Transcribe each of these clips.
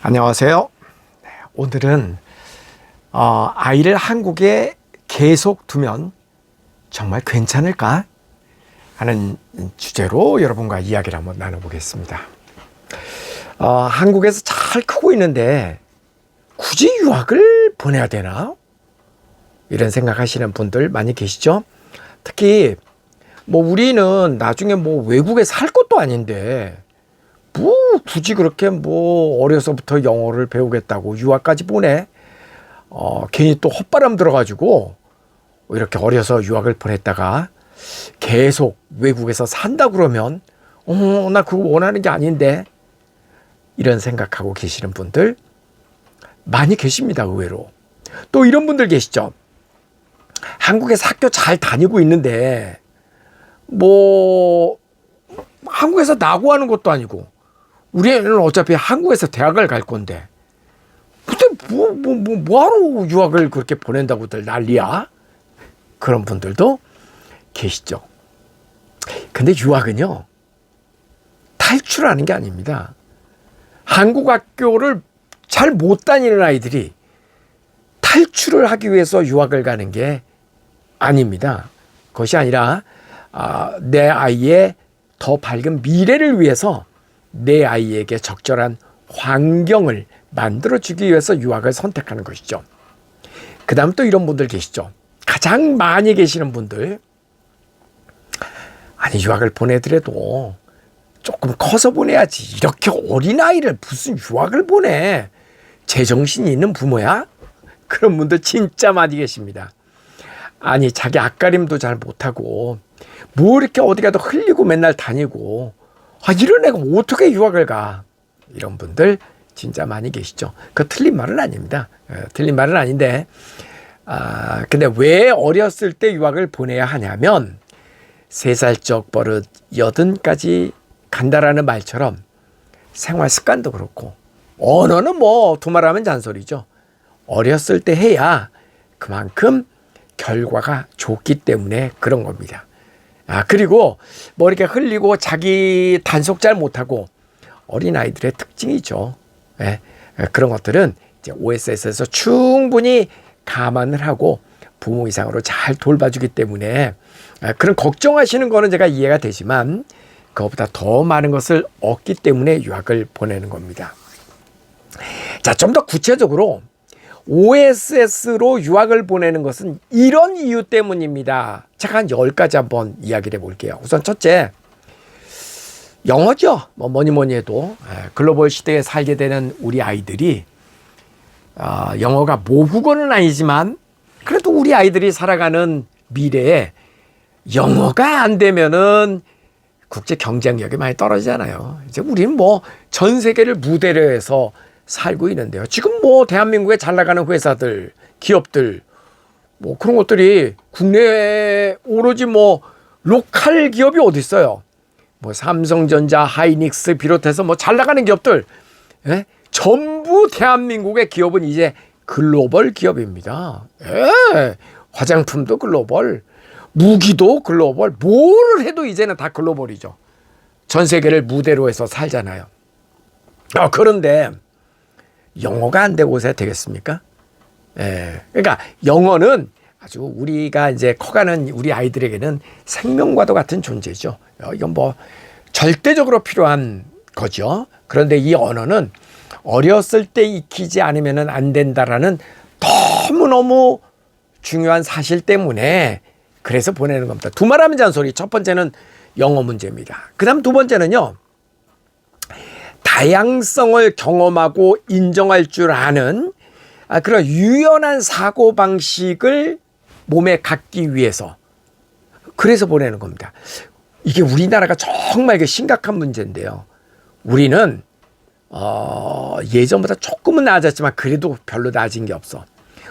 안녕하세요. 오늘은 아이를 한국에 계속 두면 정말 괜찮을까 하는 주제로 여러분과 이야기를 한번 나눠보겠습니다. 한국에서 잘 크고 있는데 굳이 유학을 보내야 되나? 이런 생각하시는 분들 많이 계시죠? 특히 우리는 나중에 외국에 살 것도 아닌데 굳이 그렇게 어려서부터 영어를 배우겠다고 유학까지 보내? 괜히 또 헛바람 들어가지고 이렇게 어려서 유학을 보냈다가 계속 외국에서 산다 그러면 나 그거 원하는 게 아닌데, 이런 생각하고 계시는 분들 많이 계십니다. 의외로. 또 이런 분들 계시죠. 한국에서 학교 잘 다니고 있는데 한국에서 나고 하는 것도 아니고 우리 애는 어차피 한국에서 대학을 갈 건데 근데 뭐하러 유학을 그렇게 보낸다고들 난리야? 그런 분들도 계시죠. 근데 유학은요, 탈출하는 게 아닙니다. 한국 학교를 잘 못 다니는 아이들이 탈출을 하기 위해서 유학을 가는 게 아닙니다. 그것이 아니라 내 아이의 더 밝은 미래를 위해서 내 아이에게 적절한 환경을 만들어주기 위해서 유학을 선택하는 것이죠. 그 다음 또 이런 분들 계시죠. 가장 많이 계시는 분들, 아니 유학을 보내더라도 조금 커서 보내야지, 이렇게 어린아이를 무슨 유학을 보내, 제정신이 있는 부모야? 그런 분들 진짜 많이 계십니다. 아니 자기 앞가림도 잘 못하고 이렇게 어디 가도 흘리고 맨날 다니고 이런 애가 어떻게 유학을 가? 이런 분들 진짜 많이 계시죠. 그 틀린 말은 아닙니다. 틀린 말은 아닌데 근데 왜 어렸을 때 유학을 보내야 하냐면 3살적 버릇 80까지 간다라는 말처럼 생활 습관도 그렇고 언어는 두말하면 잔소리죠. 어렸을 때 해야 그만큼 결과가 좋기 때문에 그런 겁니다. 그리고 이렇게 흘리고 자기 단속 잘 못하고 어린아이들의 특징이죠. 그런 것들은 이제 OSS에서 충분히 감안을 하고 부모 이상으로 잘 돌봐주기 때문에 그런 걱정하시는 거는 제가 이해가 되지만 그것보다 더 많은 것을 얻기 때문에 유학을 보내는 겁니다. 자, 좀 더 구체적으로 OSS로 유학을 보내는 것은 이런 이유 때문입니다. 제가 한 10가지 한번 이야기를 해볼게요. 우선 첫째, 영어죠. 뭐니 해도 글로벌 시대에 살게 되는 우리 아이들이 영어가 모국어는 아니지만 그래도 우리 아이들이 살아가는 미래에 영어가 안 되면은 국제 경쟁력이 많이 떨어지잖아요. 이제 우리는 전 세계를 무대로 해서 살고 있는데요. 지금 대한민국에 잘 나가는 회사들, 기업들, 그런 것들이 국내에 오로지 로컬 기업이 어디 있어요? 삼성전자, 하이닉스 비롯해서 잘 나가는 기업들, 전부 대한민국의 기업은 이제 글로벌 기업입니다. 화장품도 글로벌, 무기도 글로벌, 뭘 해도 이제는 다 글로벌이죠. 전 세계를 무대로 해서 살잖아요. 그런데 영어가 안 되고 있어야 되겠습니까? 그러니까 영어는 아주 우리가 이제 커가는 우리 아이들에게는 생명과도 같은 존재죠. 이건 절대적으로 필요한 거죠. 그런데 이 언어는 어렸을 때 익히지 않으면 안 된다라는 너무너무 중요한 사실 때문에 그래서 보내는 겁니다. 두말하면 잔소리. 첫 번째는 영어 문제입니다. 그 다음 두 번째는요, 다양성을 경험하고 인정할 줄 아는 그런 유연한 사고방식을 몸에 갖기 위해서, 그래서 보내는 겁니다. 이게 우리나라가 정말 심각한 문제인데요. 우리는 예전보다 조금은 나아졌지만 그래도 별로 나아진 게 없어.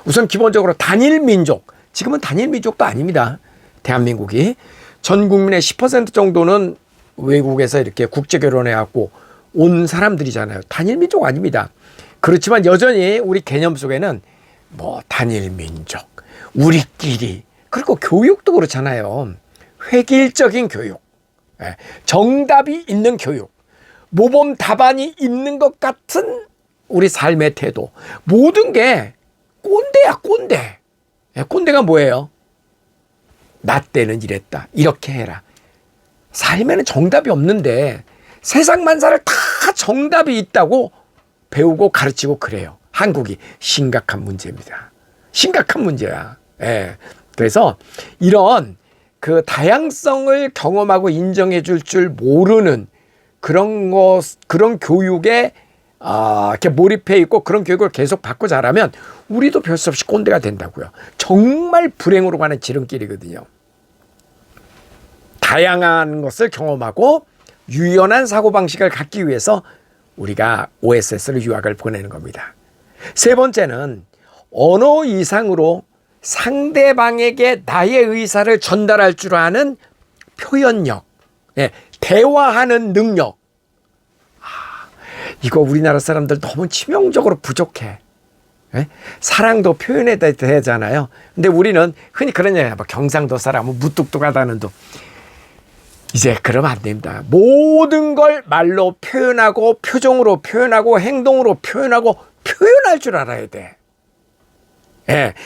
우선 기본적으로 단일민족, 지금은 단일민족도 아닙니다. 대한민국이 전 국민의 10% 정도는 외국에서 이렇게 국제결혼해갖고 온 사람들이잖아요. 단일민족 아닙니다. 그렇지만 여전히 우리 개념 속에는 단일민족, 우리끼리, 그리고 교육도 그렇잖아요. 획일적인 교육, 정답이 있는 교육, 모범 답안이 있는 것 같은 우리 삶의 태도, 모든 게 꼰대야, 꼰대. 꼰대가 뭐예요? 나 때는 이랬다. 이렇게 해라. 삶에는 정답이 없는데 세상 만사를 다 정답이 있다고 배우고 가르치고 그래요. 한국이 심각한 문제입니다. 심각한 문제야. 예. 그래서 이런 그 다양성을 경험하고 인정해 줄 모르는 그런 그런 교육에 이렇게 몰입해 있고 그런 교육을 계속 받고 자라면 우리도 별 수 없이 꼰대가 된다고요. 정말 불행으로 가는 지름길이거든요. 다양한 것을 경험하고 유연한 사고방식을 갖기 위해서 우리가 OSS를 유학을 보내는 겁니다. 세 번째는 언어 이상으로 상대방에게 나의 의사를 전달할 줄 아는 표현력, 대화하는 능력. 이거 우리나라 사람들 너무 치명적으로 부족해. 사랑도 표현해야 되잖아요. 근데 우리는 흔히 그런 얘기해요. 경상도 사람은 무뚝뚝하다는 둥. 이제 그러면 안 됩니다. 모든 걸 말로 표현하고 표정으로 표현하고 행동으로 표현하고 표현할 줄 알아야 돼.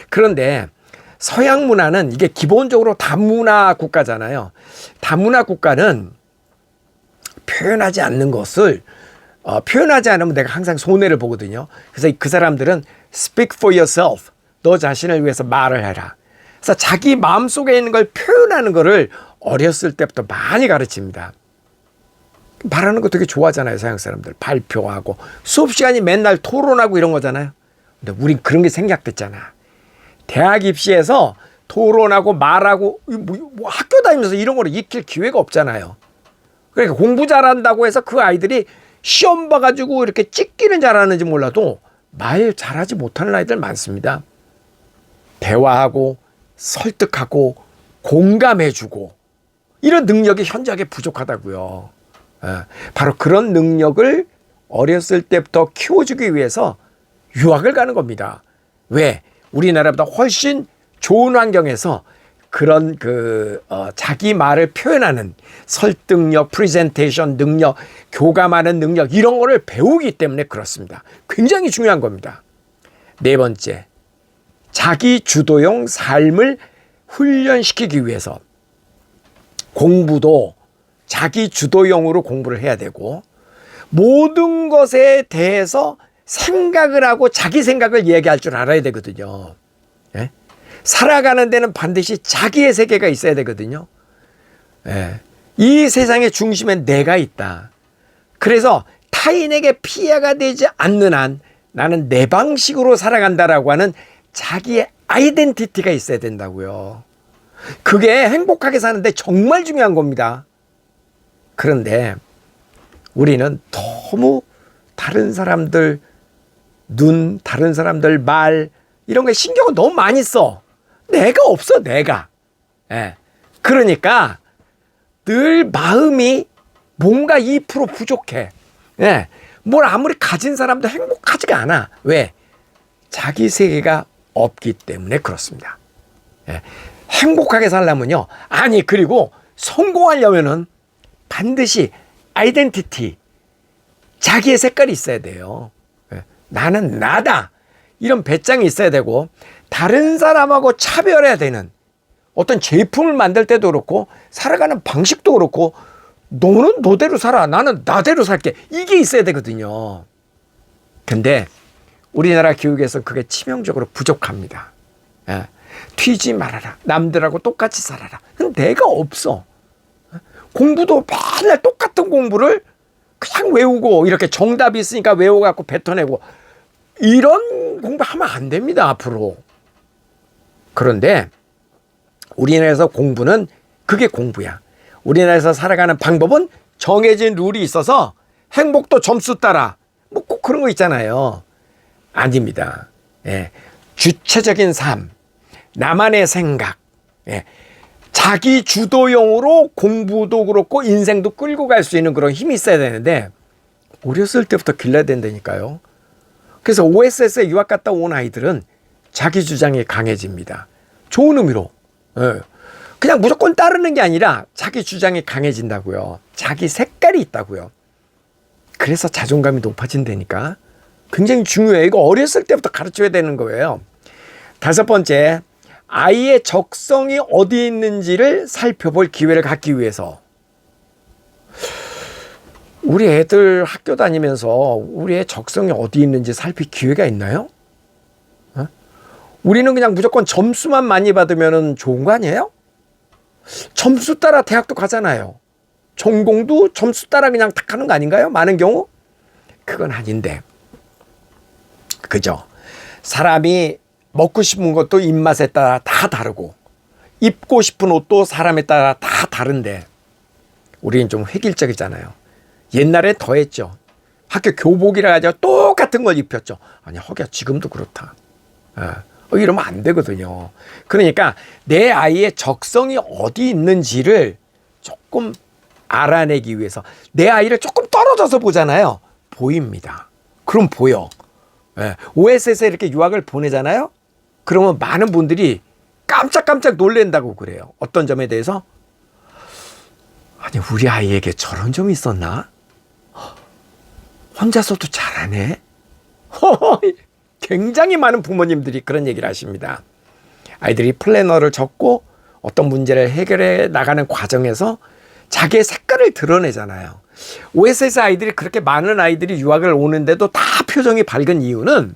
그런데 서양 문화는 이게 기본적으로 다문화 국가잖아요. 다문화 국가는 표현하지 않는 것을 표현하지 않으면 내가 항상 손해를 보거든요. 그래서 그 사람들은 speak for yourself. 너 자신을 위해서 말을 해라. 그래서 자기 마음속에 있는 걸 표현하는 거를 어렸을 때부터 많이 가르칩니다. 말하는 거 되게 좋아하잖아요. 서양 사람들. 발표하고 수업 시간이 맨날 토론하고 이런 거잖아요. 근데 우린 그런 게 생략됐잖아. 대학 입시에서 토론하고 말하고 뭐 학교 다니면서 이런 거를 익힐 기회가 없잖아요. 그러니까 공부 잘한다고 해서 그 아이들이 시험 봐가지고 이렇게 찍기는 잘하는지 몰라도 말 잘하지 못하는 아이들 많습니다. 대화하고 설득하고 공감해주고 이런 능력이 현저하게 부족하다고요. 바로 그런 능력을 어렸을 때부터 키워주기 위해서 유학을 가는 겁니다. 왜? 우리나라보다 훨씬 좋은 환경에서 그런 자기 말을 표현하는 설득력, 프레젠테이션 능력, 교감하는 능력 이런 거를 배우기 때문에 그렇습니다. 굉장히 중요한 겁니다. 네 번째, 자기 주도형 삶을 훈련시키기 위해서 공부도 자기 주도형으로 공부를 해야 되고 모든 것에 대해서 생각을 하고 자기 생각을 얘기할 줄 알아야 되거든요. 살아가는 데는 반드시 자기의 세계가 있어야 되거든요. 이 세상의 중심엔 내가 있다. 그래서 타인에게 피해가 되지 않는 한 나는 내 방식으로 살아간다라고 하는 자기의 아이덴티티가 있어야 된다고요. 그게 행복하게 사는데 정말 중요한 겁니다. 그런데 우리는 너무 다른 사람들 눈, 다른 사람들 말 이런 거에 신경을 너무 많이 써. 내가 없어, 내가. 그러니까 늘 마음이 뭔가 2% 부족해. 뭘 아무리 가진 사람도 행복하지가 않아. 왜? 자기 세계가 없기 때문에 그렇습니다. 행복하게 살려면요. 아니, 그리고 성공하려면은 반드시 아이덴티티, 자기의 색깔이 있어야 돼요. 나는 나다. 이런 배짱이 있어야 되고 다른 사람하고 차별해야 되는 어떤 제품을 만들 때도 그렇고 살아가는 방식도 그렇고 너는 너대로 살아. 나는 나대로 살게. 이게 있어야 되거든요. 근데 우리나라 교육에서 그게 치명적으로 부족합니다. 튀지 말아라. 남들하고 똑같이 살아라. 내가 없어. 공부도 맨날 똑같은 공부를 그냥 외우고 이렇게 정답이 있으니까 외워갖고 뱉어내고 이런 공부하면 안 됩니다. 앞으로. 그런데 우리나라에서 공부는 그게 공부야. 우리나라에서 살아가는 방법은 정해진 룰이 있어서 행복도 점수 따라 뭐 꼭 그런 거 있잖아요. 아닙니다. 주체적인 삶, 나만의 생각, 자기 주도형으로 공부도 그렇고 인생도 끌고 갈 수 있는 그런 힘이 있어야 되는데 어렸을 때부터 길러야 된다니까요. 그래서 OSS에 유학 갔다 온 아이들은 자기 주장이 강해집니다. 좋은 의미로. 그냥 무조건 따르는 게 아니라 자기 주장이 강해진다고요. 자기 색깔이 있다고요. 그래서 자존감이 높아진다니까. 굉장히 중요해요. 이거 어렸을 때부터 가르쳐야 되는 거예요. 다섯 번째, 아이의 적성이 어디 있는지를 살펴볼 기회를 갖기 위해서. 우리 애들 학교 다니면서 우리의 적성이 어디 있는지 살필 기회가 있나요? 우리는 그냥 무조건 점수만 많이 받으면 좋은 거 아니에요? 점수 따라 대학도 가잖아요. 전공도 점수 따라 그냥 탁 하는 거 아닌가요? 많은 경우? 그건 아닌데. 그죠? 사람이 먹고 싶은 것도 입맛에 따라 다 다르고, 입고 싶은 옷도 사람에 따라 다 다른데, 우리는 좀 획일적이잖아요. 옛날에 더했죠. 학교 교복이라 가지고 똑같은 걸 입혔죠. 아니, 허기야, 지금도 그렇다. 이러면 안 되거든요. 그러니까 내 아이의 적성이 어디 있는지를 조금 알아내기 위해서 내 아이를 조금 떨어져서 보잖아요. 보입니다. 그럼 보여. OSS에 이렇게 유학을 보내잖아요. 그러면 많은 분들이 깜짝깜짝 놀란다고 그래요. 어떤 점에 대해서? 아니, 우리 아이에게 저런 점이 있었나? 혼자서도 잘하네. 굉장히 많은 부모님들이 그런 얘기를 하십니다. 아이들이 플래너를 적고 어떤 문제를 해결해 나가는 과정에서 자기의 색깔을 드러내잖아요. OSS 아이들이 그렇게 많은 아이들이 유학을 오는데도 다 표정이 밝은 이유는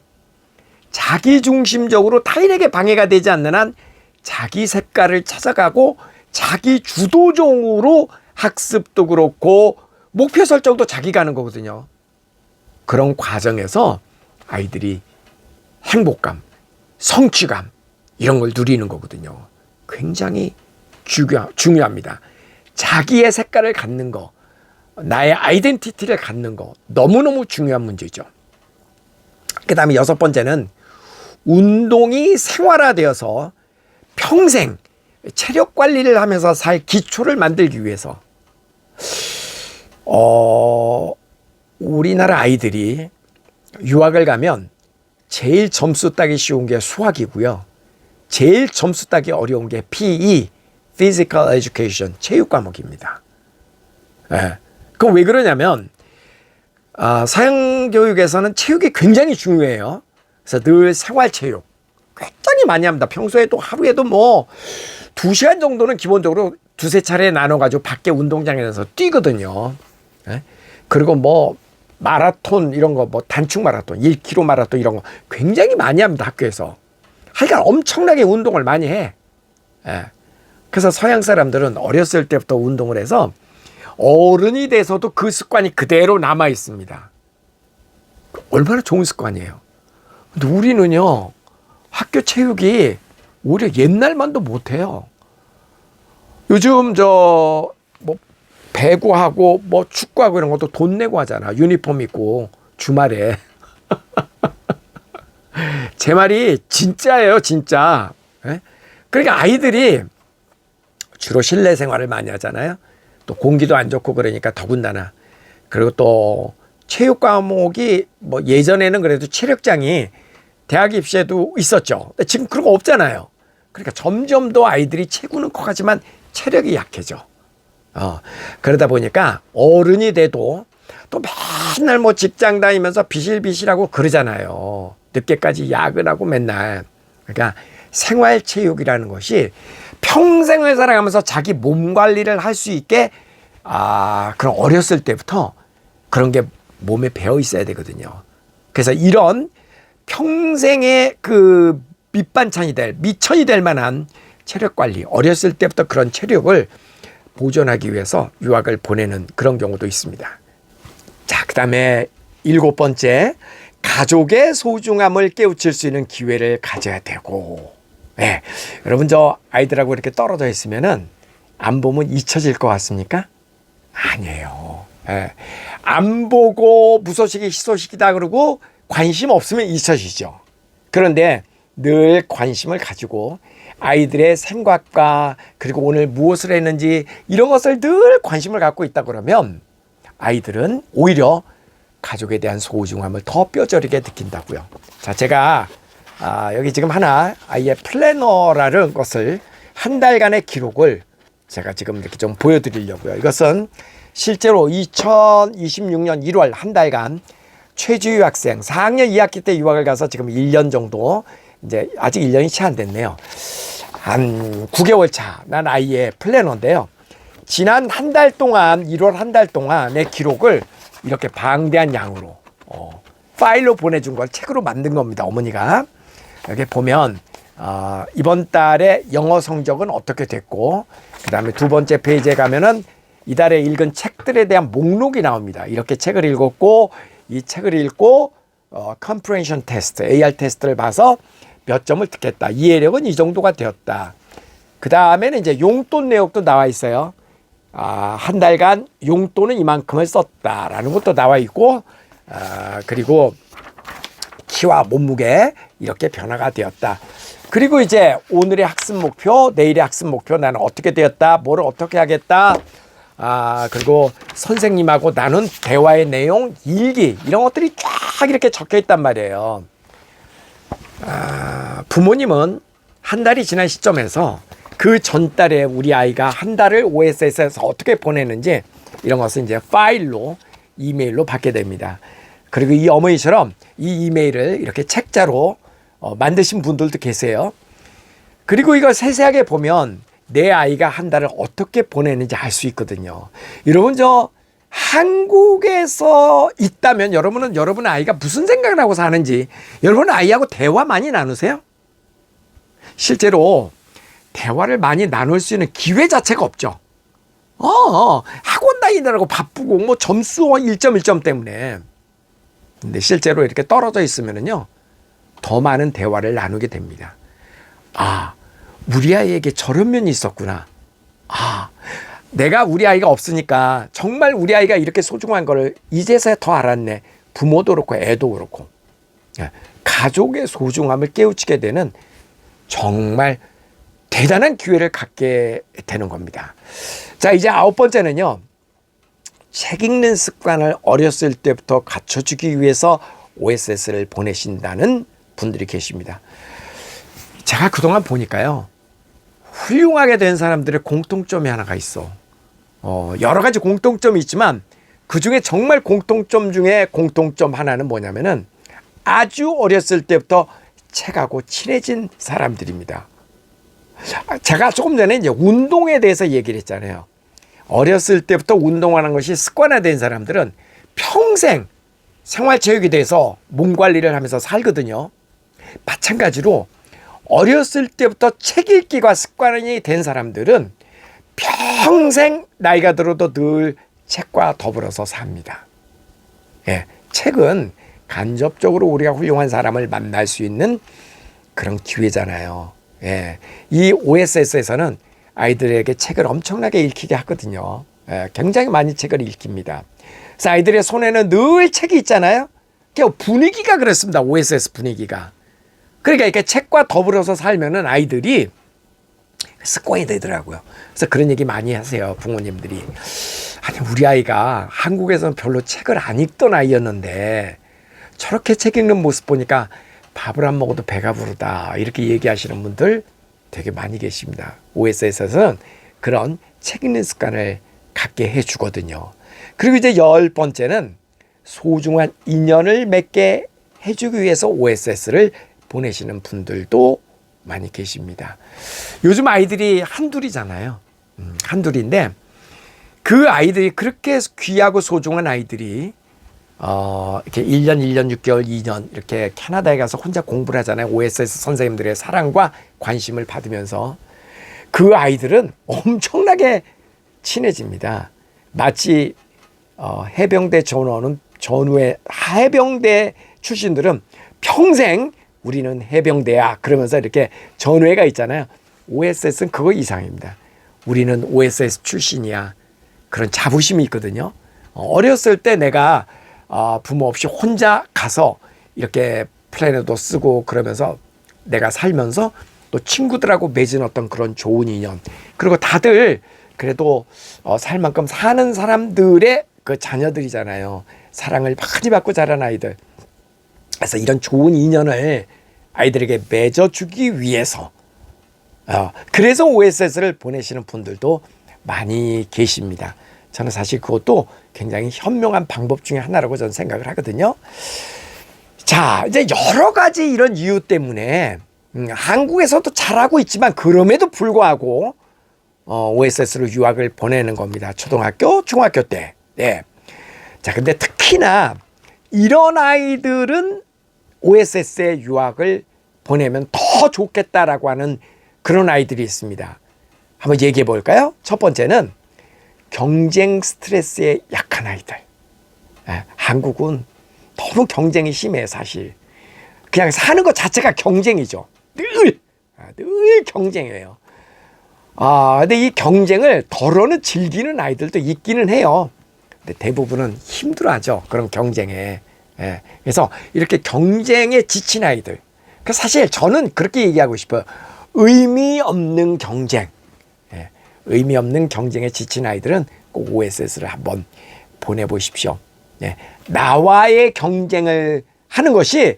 자기중심적으로 타인에게 방해가 되지 않는 한 자기 색깔을 찾아가고 자기 주도적으로 학습도 그렇고 목표 설정도 자기가 하는 거거든요. 그런 과정에서 아이들이 행복감, 성취감 이런 걸 누리는 거거든요. 굉장히 중요합니다. 자기의 색깔을 갖는 거, 나의 아이덴티티를 갖는 거 너무너무 중요한 문제죠. 그 다음에 여섯 번째는 운동이 생활화되어서 평생 체력 관리를 하면서 살 기초를 만들기 위해서 우리나라 아이들이 유학을 가면 제일 점수 따기 쉬운 게 수학이고요. 제일 점수 따기 어려운 게 PE, Physical Education, 체육 과목입니다. 그건 왜 그러냐면 서양 교육에서는 체육이 굉장히 중요해요. 그래서 늘 생활체육 굉장히 많이 합니다. 평소에도 하루에도 뭐 2시간 정도는 기본적으로 두세 차례 나눠가지고 밖에 운동장에서 뛰거든요. 그리고 뭐 마라톤 이런 거, 뭐 단축 마라톤, 1km 마라톤 이런 거 굉장히 많이 합니다. 학교에서. 하여간 엄청나게 운동을 많이 해. 그래서 서양 사람들은 어렸을 때부터 운동을 해서 어른이 돼서도 그 습관이 그대로 남아 있습니다. 얼마나 좋은 습관이에요. 근데 우리는요, 학교 체육이 오히려 옛날만도 못해요. 요즘 뭐 배구하고 뭐 축구하고 이런 것도 돈 내고 하잖아. 유니폼 입고 주말에. 제 말이 진짜예요, 진짜. 그러니까 아이들이 주로 실내 생활을 많이 하잖아요. 또 공기도 안 좋고 그러니까 더군다나. 그리고 또 체육 과목이 뭐 예전에는 그래도 체력장이 대학 입시에도 있었죠. 근데 지금 그런 거 없잖아요. 그러니까 점점 더 아이들이 체구는 커가지만 체력이 약해져. 그러다 보니까 어른이 돼도 또 맨날 뭐 직장 다니면서 비실비실하고 그러잖아요. 늦게까지 야근하고 맨날. 그러니까 생활체육이라는 것이 평생을 살아가면서 자기 몸 관리를 할 수 있게 그런 어렸을 때부터 그런 게 몸에 배어 있어야 되거든요. 그래서 이런 평생의 그 밑반찬이 미천이 될 만한 체력 관리, 어렸을 때부터 그런 체력을 보존하기 위해서 유학을 보내는 그런 경우도 있습니다. 자, 그 다음에 일곱 번째, 가족의 소중함을 깨우칠 수 있는 기회를 가져야 되고, 여러분 저 아이들하고 이렇게 떨어져 있으면은 안 보면 잊혀질 것 같습니까? 아니에요. 안 보고 무소식이 희소식이다 그러고 관심 없으면 잊혀지죠. 그런데 늘 관심을 가지고 아이들의 생각과 그리고 오늘 무엇을 했는지 이런 것을 늘 관심을 갖고 있다 그러면 아이들은 오히려 가족에 대한 소중함을 더 뼈저리게 느낀다고요. 자, 제가 여기 지금 하나 아이의 플래너라는 것을 한 달간의 기록을 제가 지금 이렇게 좀 보여드리려고요. 이것은 실제로 2026년 1월 한 달간 최주유 학생 4학년 2학기 때 유학을 가서 지금 1년 정도, 이제 아직 1년이 채 안 됐네요. 한 9개월 차 난 아이의 플래너인데요. 지난 한 달 동안, 1월 한 달 동안의 기록을 이렇게 방대한 양으로 파일로 보내준 걸 책으로 만든 겁니다. 어머니가. 여기 보면 이번 달에 영어 성적은 어떻게 됐고, 그 다음에 두 번째 페이지에 가면은 이달에 읽은 책들에 대한 목록이 나옵니다. 이렇게 책을 읽었고, 이 책을 읽고 comprehension 테스트, AR 테스트를 봐서 몇 점을 듣겠다. 이해력은 이 정도가 되었다. 그 다음에는 이제 용돈 내역도 나와 있어요. 한 달간 용돈은 이만큼을 썼다라는 것도 나와 있고, 그리고 키와 몸무게 이렇게 변화가 되었다. 그리고 이제 오늘의 학습 목표, 내일의 학습 목표, 나는 어떻게 되었다, 뭐를 어떻게 하겠다, 그리고 선생님하고 나눈 대화의 내용, 일기, 이런 것들이 쫙 이렇게 적혀 있단 말이에요. 부모님은 한 달이 지난 시점에서 그 전달에 우리 아이가 한 달을 OSS에서 어떻게 보내는지 이런 것을 이제 파일로, 이메일로 받게 됩니다. 그리고 이 어머니처럼 이 이메일을 이렇게 책자로 만드신 분들도 계세요. 그리고 이걸 세세하게 보면 내 아이가 한 달을 어떻게 보내는지 알 수 있거든요. 여러분, 저 한국에서 있다면 여러분은 여러분 아이가 무슨 생각을 하고 사는지, 여러분 아이하고 대화 많이 나누세요? 실제로 대화를 많이 나눌 수 있는 기회 자체가 없죠. 학원 다니느라고 바쁘고 뭐 점수 1점 1점 때문에. 근데 실제로 이렇게 떨어져 있으면은요, 더 많은 대화를 나누게 됩니다. 우리 아이에게 저런 면이 있었구나. 내가 우리 아이가 없으니까 정말 우리 아이가 이렇게 소중한 거를 이제서야 더 알았네. 부모도 그렇고 애도 그렇고. 가족의 소중함을 깨우치게 되는 정말 대단한 기회를 갖게 되는 겁니다. 자, 이제 9번째는요. 책 읽는 습관을 어렸을 때부터 갖춰주기 위해서 OSS를 보내신다는 분들이 계십니다. 제가 그동안 보니까요, 훌륭하게 된 사람들의 공통점이 하나가 있어. 여러 가지 공통점이 있지만 그 중에 정말 공통점 중에 공통점 하나는 뭐냐면은 아주 어렸을 때부터 책하고 친해진 사람들입니다. 제가 조금 전에 이제 운동에 대해서 얘기를 했잖아요. 어렸을 때부터 운동하는 것이 습관화된 사람들은 평생 생활체육에 대해서 몸 관리를 하면서 살거든요. 마찬가지로 어렸을 때부터 책 읽기가 습관이 된 사람들은 평생 나이가 들어도 늘 책과 더불어서 삽니다. 책은 간접적으로 우리가 훌륭한 사람을 만날 수 있는 그런 기회잖아요. 이 OSS에서는 아이들에게 책을 엄청나게 읽히게 하거든요. 굉장히 많이 책을 읽힙니다. 그래서 아이들의 손에는 늘 책이 있잖아요. 분위기가 그렇습니다. OSS 분위기가. 그러니까 이렇게 책과 더불어서 살면은 아이들이 습관이 되더라고요. 그래서 그런 얘기 많이 하세요, 부모님들이. 아니, 우리 아이가 한국에서는 별로 책을 안 읽던 아이였는데 저렇게 책 읽는 모습 보니까 밥을 안 먹어도 배가 부르다, 이렇게 얘기하시는 분들 되게 많이 계십니다. OSS에서는 그런 책 읽는 습관을 갖게 해주거든요. 그리고 이제 10번째는 소중한 인연을 맺게 해주기 위해서 OSS를 보내시는 분들도 많이 계십니다. 요즘 아이들이 한둘이잖아요. 한둘인데 그 아이들이 그렇게 귀하고 소중한 아이들이 이렇게 1년, 1년 6개월, 2년 이렇게 캐나다에 가서 혼자 공부를 하잖아요. OSS 선생님들의 사랑과 관심을 받으면서 그 아이들은 엄청나게 친해집니다. 마치 해병대 전후의 해병대 출신들은 평생 우리는 해병대야 그러면서 이렇게 전회가 있잖아요. OSS는 그거 이상입니다. 우리는 OSS 출신이야. 그런 자부심이 있거든요. 어렸을 때 내가 부모 없이 혼자 가서 이렇게 플래너도 쓰고 그러면서 내가 살면서 또 친구들하고 맺은 어떤 그런 좋은 인연, 그리고 다들 그래도 살 만큼 사는 사람들의 그 자녀들이잖아요. 사랑을 많이 받고 자란 아이들. 그래서 이런 좋은 인연을 아이들에게 맺어주기 위해서 그래서 OSS를 보내시는 분들도 많이 계십니다. 저는 사실 그것도 굉장히 현명한 방법 중에 하나라고 저는 생각을 하거든요. 자, 이제 여러 가지 이런 이유 때문에 한국에서도 잘하고 있지만 그럼에도 불구하고 OSS로 유학을 보내는 겁니다. 초등학교, 중학교 때. 네. 자, 근데 특히나 이런 아이들은 OSS에 유학을 보내면 더 좋겠다라고 하는 그런 아이들이 있습니다. 한번 얘기해 볼까요? 첫 번째는 경쟁 스트레스에 약한 아이들. 한국은 너무 경쟁이 심해 사실. 그냥 사는 것 자체가 경쟁이죠. 늘 경쟁이에요. 근데 이 경쟁을 덜어는 즐기는 아이들도 있기는 해요. 근데 대부분은 힘들어하죠. 그런 경쟁에. 그래서 이렇게 경쟁에 지친 아이들. 사실 저는 그렇게 얘기하고 싶어요. 의미 없는 경쟁. 의미 없는 경쟁에 지친 아이들은 꼭 OSS를 한번 보내보십시오. 나와의 경쟁을 하는 것이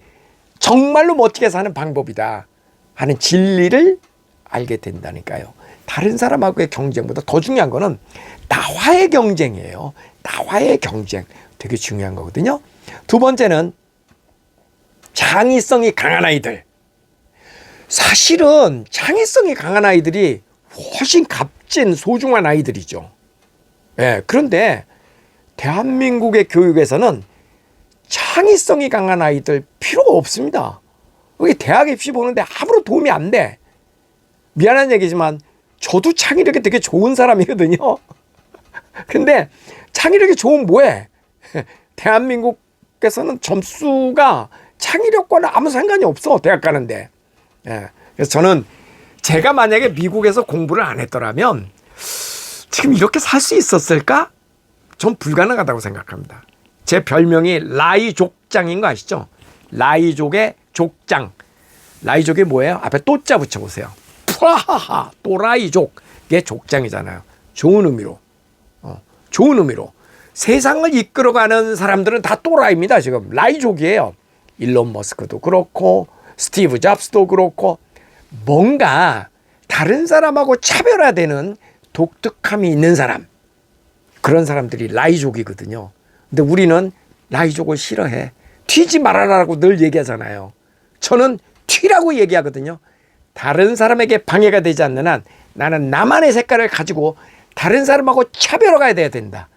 정말로 멋지게 사는 방법이다 하는 진리를 알게 된다니까요. 다른 사람하고의 경쟁보다 더 중요한 거는 나와의 경쟁이에요. 나와의 경쟁 되게 중요한 거거든요. 두 번째는 창의성이 강한 아이들. 사실은 창의성이 강한 아이들이 훨씬 값진 소중한 아이들이죠. 그런데 대한민국의 교육에서는 창의성이 강한 아이들 필요가 없습니다. 여기 대학 입시 보는데 아무런 도움이 안 돼. 미안한 얘기지만 저도 창의력이 되게 좋은 사람이거든요. 근데 창의력이 좋으면 뭐해? 대한민국에서는 점수가 창의력과는 아무 상관이 없어. 대학 가는데. 그래서 저는 제가 만약에 미국에서 공부를 안 했더라면 지금 이렇게 살 수 있었을까? 전 불가능하다고 생각합니다. 제 별명이 라이족장인 거 아시죠? 라이족의 족장. 라이족이 뭐예요? 앞에 또자 붙여보세요. 푸하하 또라이족의 족장이잖아요. 좋은 의미로. 좋은 의미로. 세상을 이끌어가는 사람들은 다 또라이입니다. 지금 라이족이에요. 일론 머스크도 그렇고 스티브 잡스도 그렇고 뭔가 다른 사람하고 차별화되는 독특함이 있는 사람. 그런 사람들이 라이족이거든요. 근데 우리는 라이족을 싫어해. 튀지 말아라라고 늘 얘기하잖아요. 저는 튀라고 얘기하거든요. 다른 사람에게 방해가 되지 않는 한 나는 나만의 색깔을 가지고 다른 사람하고 차별화가 돼야 된다.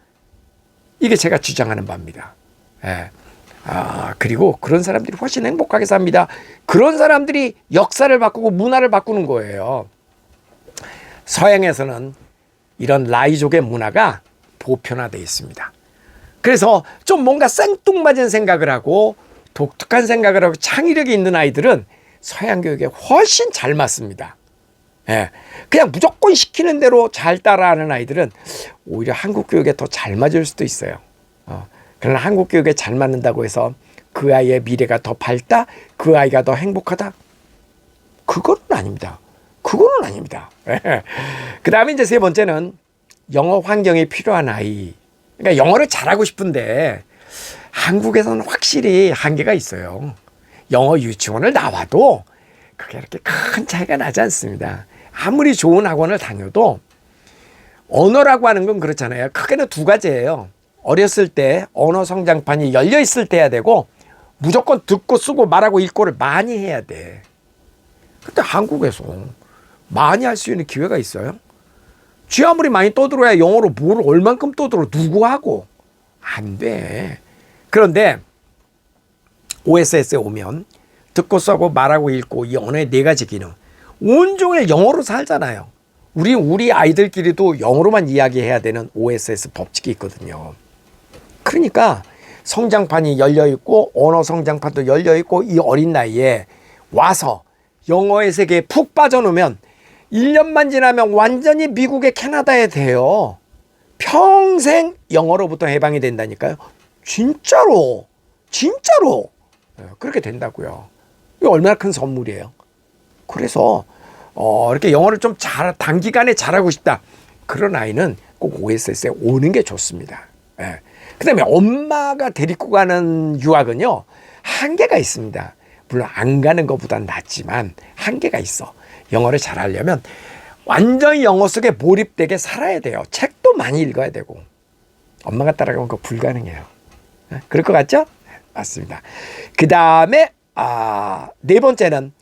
이게 제가 주장하는 바입니다. 그리고 그런 사람들이 훨씬 행복하게 삽니다. 그런 사람들이 역사를 바꾸고 문화를 바꾸는 거예요. 서양에서는 이런 라이족의 문화가 보편화되어 있습니다. 그래서 좀 뭔가 생뚱맞은 생각을 하고 독특한 생각을 하고 창의력이 있는 아이들은 서양 교육에 훨씬 잘 맞습니다. 그냥 무조건 시키는 대로 잘 따라하는 아이들은 오히려 한국 교육에 더 잘 맞을 수도 있어요. 그러나 한국 교육에 잘 맞는다고 해서 그 아이의 미래가 더 밝다? 그 아이가 더 행복하다? 그거는 아닙니다. 그거는 아닙니다. 그 다음에 이제 세 번째는 영어 환경이 필요한 아이. 그러니까 영어를 잘하고 싶은데 한국에서는 확실히 한계가 있어요. 영어 유치원을 나와도 그게 이렇게 큰 차이가 나지 않습니다. 아무리 좋은 학원을 다녀도 언어라고 하는 건 그렇잖아요. 크게는 두 가지예요. 어렸을 때 언어 성장판이 열려 있을 때 해야 되고 무조건 듣고 쓰고 말하고 읽고를 많이 해야 돼. 근데 한국에서 많이 할 수 있는 기회가 있어요? 쥐 아무리 많이 떠들어야 영어로 뭘 얼만큼 떠들어 누구하고 안 돼. 그런데 OSS에 오면 듣고 쓰고 말하고 읽고 이 언어의 네 가지 기능 온종일 영어로 살잖아요. 우리 아이들끼리도 영어로만 이야기해야 되는 OSS 법칙이 있거든요. 그러니까 성장판이 열려있고 언어 성장판도 열려있고 이 어린 나이에 와서 영어의 세계에 푹 빠져놓으면 1년만 지나면 완전히 미국의 캐나다에 돼요. 평생 영어로부터 해방이 된다니까요. 진짜로 그렇게 된다고요. 이게 얼마나 큰 선물이에요. 그래서 이렇게 영어를 좀 단기간에 잘하고 싶다. 그런 아이는 꼭 OSS에 오는 게 좋습니다. 그 다음에 엄마가 데리고 가는 유학은요. 한계가 있습니다. 물론 안 가는 것보단 낫지만 한계가 있어. 영어를 잘하려면 완전히 영어 속에 몰입되게 살아야 돼요. 책도 많이 읽어야 되고. 엄마가 따라가면 그거 불가능해요. 그럴 것 같죠? 맞습니다. 그 다음에 네 번째는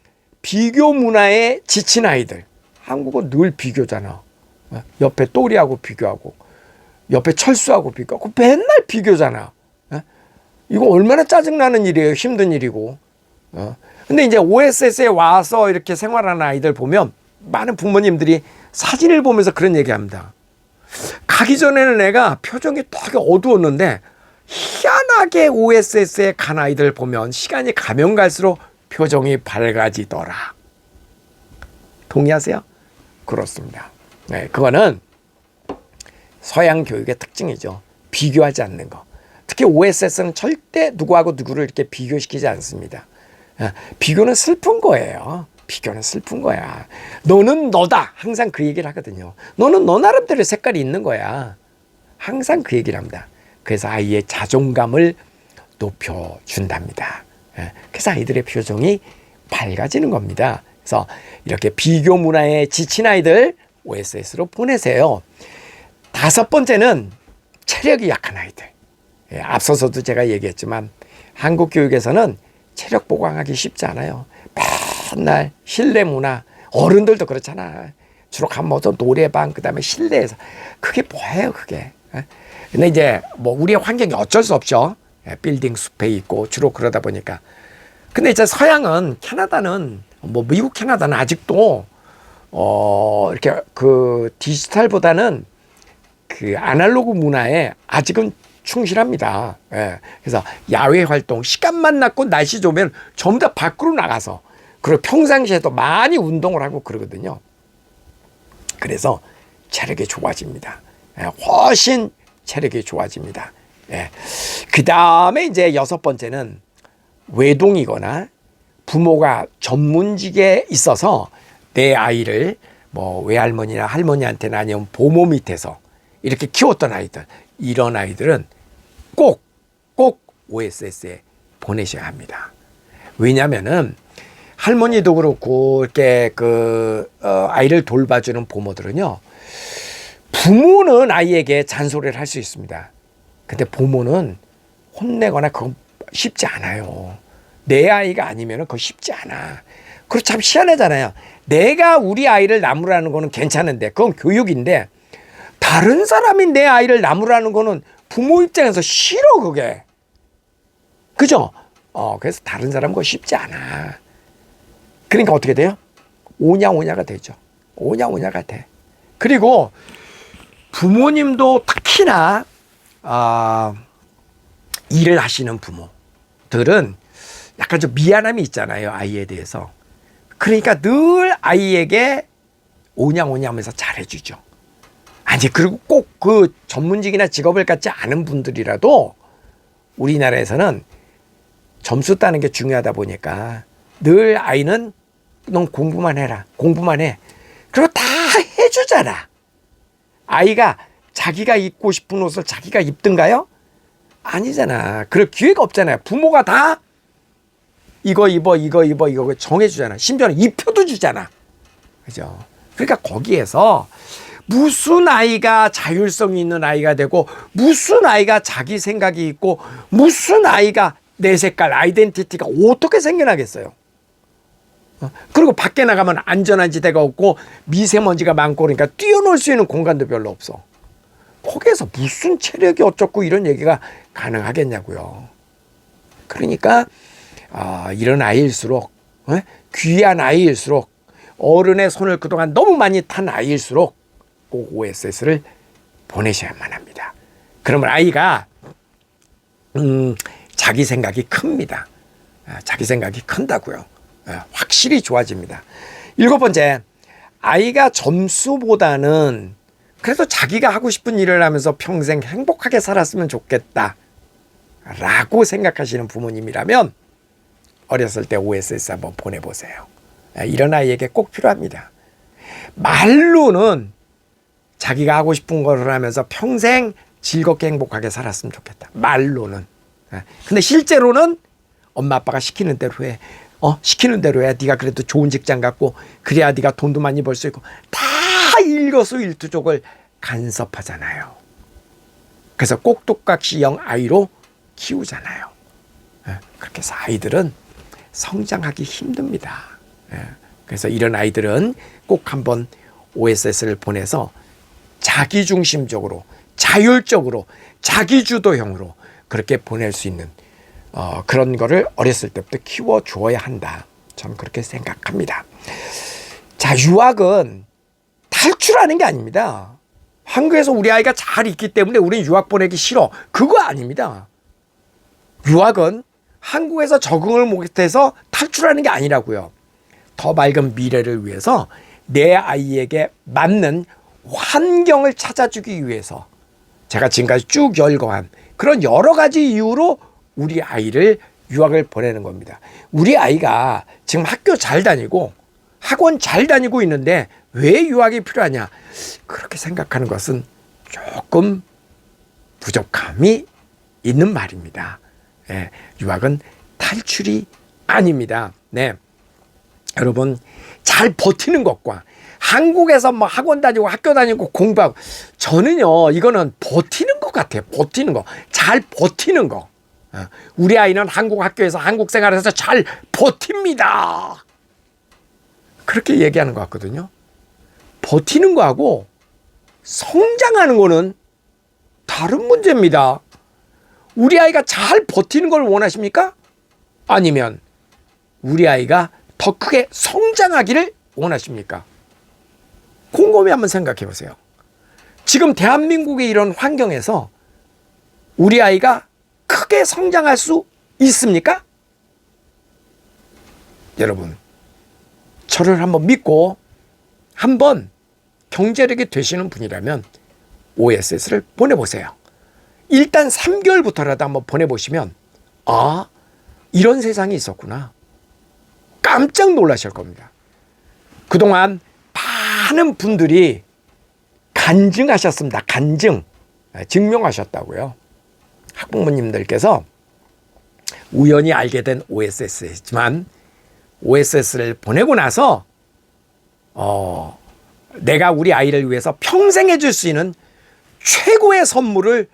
비교 문화에 지친 아이들. 한국은 늘 비교잖아. 옆에 또리하고 비교하고 옆에 철수하고 비교하고 맨날 비교잖아. 이거 얼마나 짜증나는 일이에요. 힘든 일이고. 근데 이제 OSS에 와서 이렇게 생활하는 아이들 보면 많은 부모님들이 사진을 보면서 그런 얘기합니다. 가기 전에는 애가 표정이 되게 어두웠는데 희한하게 OSS에 간 아이들 보면 시간이 가면 갈수록 표정이 밝아지더라. 동의하세요? 그렇습니다. 네, 그거는 서양 교육의 특징이죠. 비교하지 않는 거. 특히 OSS는 절대 누구하고 누구를 이렇게 비교시키지 않습니다. 비교는 슬픈 거예요. 비교는 슬픈 거야. 너는 너다. 항상 그 얘기를 하거든요. 너는 너 나름대로 색깔이 있는 거야. 항상 그 얘기를 합니다. 그래서 아이의 자존감을 높여준답니다. 그래서 아이들의 표정이 밝아지는 겁니다. 그래서 이렇게 비교 문화에 지친 아이들 OSS로 보내세요. 다섯 번째는 체력이 약한 아이들. 앞서서도 제가 얘기했지만 한국 교육에서는 체력 보강하기 쉽지 않아요. 맨날 실내 문화, 어른들도 그렇잖아. 주로 가면 노래방, 그다음에 실내에서 그게 뭐예요, 그게? 근데 이제 뭐 우리의 환경이 어쩔 수 없죠. 빌딩 숲에 있고 주로 그러다 보니까. 근데 이제 서양은 캐나다는 뭐 미국 캐나다는 아직도 이렇게 그 디지털보다는 그 아날로그 문화에 아직은 충실합니다. 그래서 야외 활동 시간만 났고 날씨 좋으면 전부 다 밖으로 나가서 그리고 평상시에도 많이 운동을 하고 그러거든요. 그래서 체력이 좋아집니다. 훨씬 체력이 좋아집니다. 그 다음에 이제 여섯 번째는 외동이거나 부모가 전문직에 있어서 내 아이를 뭐 외할머니나 할머니한테나 아니면 보모 밑에서 이렇게 키웠던 아이들, 이런 아이들은 꼭 OSS에 보내셔야 합니다. 왜냐면은 할머니도 그렇고 이렇게 아이를 돌봐주는 부모들은요, 부모는 아이에게 잔소리를 할 수 있습니다. 근데 부모는 혼내거나 그건 쉽지 않아요. 내 아이가 아니면은 그거 쉽지 않아. 그리고 참 희한하잖아요. 내가 우리 아이를 나무라는 거는 괜찮은데 그건 교육인데 다른 사람이 내 아이를 나무라는 거는 부모 입장에서 싫어, 그게. 그죠? 그래서 다른 사람 거 쉽지 않아. 그러니까 어떻게 돼요? 오냐오냐가 되죠. 오냐오냐가 돼. 그리고 부모님도 특히나 일을 하시는 부모들은 약간 좀 미안함이 있잖아요, 아이에 대해서. 그러니까 늘 아이에게 오냐오냐 하면서 잘해주죠. 아니, 그리고 꼭 그 전문직이나 직업을 갖지 않은 분들이라도 우리나라에서는 점수 따는 게 중요하다 보니까 늘 아이는 넌 공부만 해라. 공부만 해. 그리고 다 해주잖아. 아이가 자기가 입고 싶은 옷을 자기가 입든가요? 아니잖아. 그럴 기회가 없잖아요. 부모가 다 이거 정해주잖아. 심지어는 입혀도 주잖아. 그죠? 그러니까 거기에서 무슨 아이가 자율성이 있는 아이가 되고 무슨 아이가 자기 생각이 있고 무슨 아이가 내 색깔 아이덴티티가 어떻게 생겨나겠어요. 그리고 밖에 나가면 안전한 지대가 없고 미세먼지가 많고 그러니까 뛰어놀 수 있는 공간도 별로 없어. 거기에서 무슨 체력이 어쩌고 이런 얘기가 가능하겠냐고요. 그러니까 이런 아이일수록 귀한 아이일수록 어른의 손을 그동안 너무 많이 탄 아이일수록 꼭 OSS를 보내셔야만 합니다. 그러면 아이가 자기 생각이 큽니다. 자기 생각이 큰다고요. 확실히 좋아집니다. 일곱 번째, 아이가 점수보다는 그래도 자기가 하고 싶은 일을 하면서 평생 행복하게 살았으면 좋겠다 라고 생각하시는 부모님이라면 어렸을 때 OSS 한번 보내보세요. 이런 아이에게 꼭 필요합니다. 말로는 자기가 하고 싶은 거를 하면서 평생 즐겁게 행복하게 살았으면 좋겠다. 말로는. 근데 실제로는 엄마 아빠가 시키는 대로 해. 시키는 대로 해. 네가 그래도 좋은 직장 갖고 그래야 네가 돈도 많이 벌 수 있고 다 일거수일투족을 간섭하잖아요. 그래서 꼭두각시형 아이로 키우잖아요. 그렇게 해서 아이들은 성장하기 힘듭니다. 그래서 이런 아이들은 꼭 한번 OSS를 보내서 자기중심적으로, 자율적으로, 자기주도형으로 그렇게 보낼 수 있는 그런 거를 어렸을 때부터 키워주어야 한다. 저는 그렇게 생각합니다. 자, 유학은 탈출하는 게 아닙니다. 한국에서 우리 아이가 잘 있기 때문에 우리는 유학 보내기 싫어. 그거 아닙니다. 유학은 한국에서 적응을 못해서 탈출하는 게 아니라고요. 더 밝은 미래를 위해서 내 아이에게 맞는 환경을 찾아주기 위해서 제가 지금까지 쭉 열거한 그런 여러 가지 이유로 우리 아이를 유학을 보내는 겁니다. 우리 아이가 지금 학교 잘 다니고 학원 잘 다니고 있는데 왜 유학이 필요하냐? 그렇게 생각하는 것은 조금 부족함이 있는 말입니다. 유학은 탈출이 아닙니다. 네. 여러분, 잘 버티는 것과 한국에서 뭐 학원 다니고 학교 다니고 공부하고, 저는요, 이거는 버티는 것 같아요. 버티는 거. 잘 버티는 거. 우리 아이는 한국 학교에서 한국 생활에서 잘 버팁니다. 그렇게 얘기하는 것 같거든요. 버티는 거하고 성장하는 거는 다른 문제입니다. 우리 아이가 잘 버티는 걸 원하십니까? 아니면 우리 아이가 더 크게 성장하기를 원하십니까? 곰곰이 한번 생각해 보세요. 지금 대한민국의 이런 환경에서 우리 아이가 크게 성장할 수 있습니까? 여러분, 저를 한번 믿고 한번 경제력이 되시는 분이라면 OSS를 보내보세요. 일단 3개월부터라도 한번 보내보시면 아, 이런 세상이 있었구나. 깜짝 놀라실 겁니다. 그동안 많은 분들이 간증하셨습니다. 간증. 증명하셨다고요. 학부모님들께서 우연히 알게 된 OSS지만 OSS를 보내고 나서 내가 우리 아이를 위해서 평생 해줄 수 있는 최고의 선물을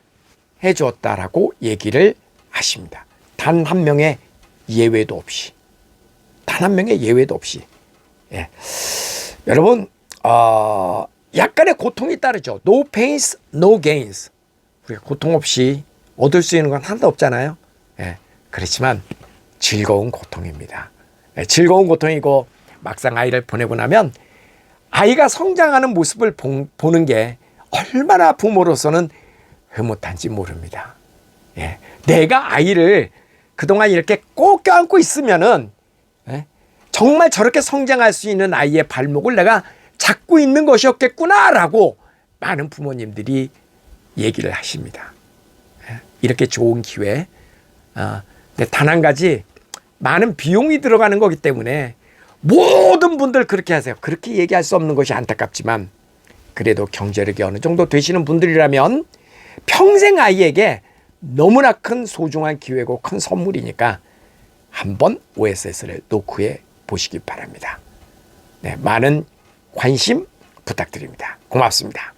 해주었다라고 얘기를 하십니다. 단 한 명의 예외도 없이. 단 한 명의 예외도 없이. 예. 여러분, 약간의 고통이 따르죠. No pains, no gains. 우리가 고통 없이 얻을 수 있는 건 하나도 없잖아요. 예. 그렇지만 즐거운 고통입니다. 예. 즐거운 고통이고 막상 아이를 보내고 나면 아이가 성장하는 모습을 보는 게 얼마나 부모로서는 흐뭇한지 모릅니다. 예. 내가 아이를 그동안 이렇게 꼭 껴안고 있으면은 정말 저렇게 성장할 수 있는 아이의 발목을 내가 잡고 있는 것이었겠구나라고 많은 부모님들이 얘기를 하십니다. 이렇게 좋은 기회. 근데 단 한 가지, 많은 비용이 들어가는 거기 때문에 모든 분들 그렇게 하세요. 그렇게 얘기할 수 없는 것이 안타깝지만 그래도 경제력이 어느 정도 되시는 분들이라면 평생 아이에게 너무나 큰 소중한 기회고 큰 선물이니까 한번 OSS를 노크해 보시기 바랍니다. 네, 많은 관심 부탁드립니다. 고맙습니다.